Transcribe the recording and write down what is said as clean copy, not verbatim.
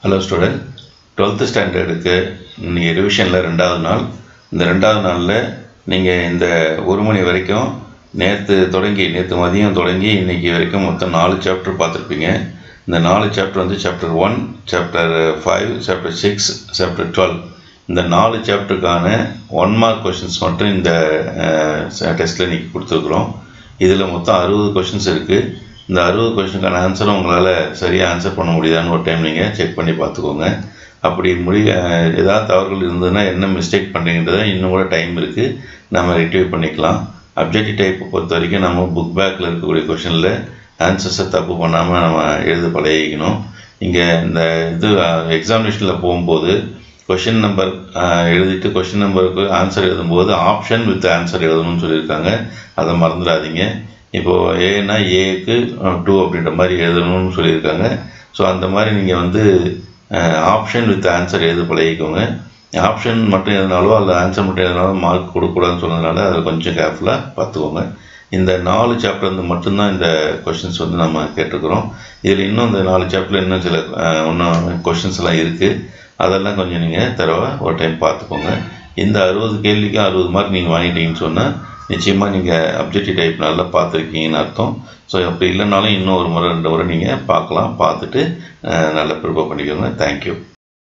Hello student, 12th ஸ்டாண்டர்டுக்கு இன்றைக்கி ரிவிஷனில் ரெண்டாவது நாள். இந்த ரெண்டாவது நாளில் நீங்கள் இந்த 1 மணி வரைக்கும் நேற்று மதியம் தொடங்கி இன்றைக்கி வரைக்கும் மொத்தம் 4 சாப்டர் பார்த்துருப்பீங்க. இந்த 4 சாப்டர் வந்து சாப்டர் 1, சாப்டர் 5, சாப்டர் 6, சாப்டர் 12. இந்த 4 சாப்டருக்கான 1 மார்க் கொஷின்ஸ் மட்டும் இந்த டெஸ்ட்டில் இன்றைக்கி கொடுத்துருக்குறோம். இதில் மொத்தம் 60 கொஷின்ஸ் இருக்குது. இந்த 60 கொஷினுக்கான ஆன்சரும் உங்களால் சரியாக ஆன்சர் பண்ண முடியுதான்னு ஒரு டைம் நீங்கள் செக் பண்ணி பார்த்துக்கோங்க. அப்படி ஏதாவது தவறுகள் இருந்ததுன்னா என்ன மிஸ்டேக் பண்ணுறீங்கன்றதை இன்னும் கூட டைம் இருக்குது, நம்ம ரெக்டிஃபை பண்ணிக்கலாம். அப்ஜெக்டிவ் டைப்பை பொறுத்த வரைக்கும் நம்ம புக் பேக்கில் இருக்கக்கூடிய கொஷினில் ஆன்சர்ஸை தப்பு பண்ணாமல் நம்ம எழுத பழகிக்கணும். இங்கே இந்த எக்ஸாமினேஷனில் போகும்போது கொஷின் நம்பர் எழுதிட்டு கொஷின் நம்பருக்கு ஆன்சர் எழுதும்போது ஆப்ஷன் வித் ஆன்சர் எழுதணும்னு சொல்லியிருக்காங்க. அதை மறந்துடாதீங்க. இப்போது ஏன்னா ஏக்கு 2 அப்படின்ற மாதிரி எழுதணும்னு சொல்லியிருக்காங்க. ஸோ அந்த மாதிரி நீங்கள் வந்து ஆப்ஷன் வித் ஆன்சர் எழுத பழகிக்கோங்க. ஆப்ஷன் மட்டும் எழுதினாலோ அல்லது ஆன்சர் மட்டும் எழுதினாலும் மார்க் கொடுக்கக்கூடாதுன்னு சொன்னதுனால அதில் கொஞ்சம் கேர்ஃபுல்லாக பார்த்துக்கோங்க. இந்த 4 சாப்டர் வந்து மட்டும்தான் இந்த கொஷின்ஸ் வந்து நம்ம கேட்டிருக்கிறோம். இதில் இன்னும் இந்த 4 சாப்டரில் இன்னும் சில கொஷின்ஸ் எல்லாம் இருக்குது. அதெல்லாம் கொஞ்சம் நீங்கள் தரவாக ஒரு டைம் பார்த்துக்கோங்க. இந்த 60 கேள்விக்கும் 60 மார்க் நீங்கள் வாங்கிட்டீங்கன்னு சொன்னால் நிச்சயமாக நீங்கள் அப்ஜெக்டிவ் டைப் நல்லா பார்த்துருக்கீங்கன்னு அர்த்தம். ஸோ அப்படி இல்லைனாலும் இன்னும் 1 முறை 2 முறை நீங்கள் பார்க்கலாம். பார்த்துட்டு நல்லா ப்ரிப்பேர் பண்ணிக்கோங்க. தேங்க்யூ.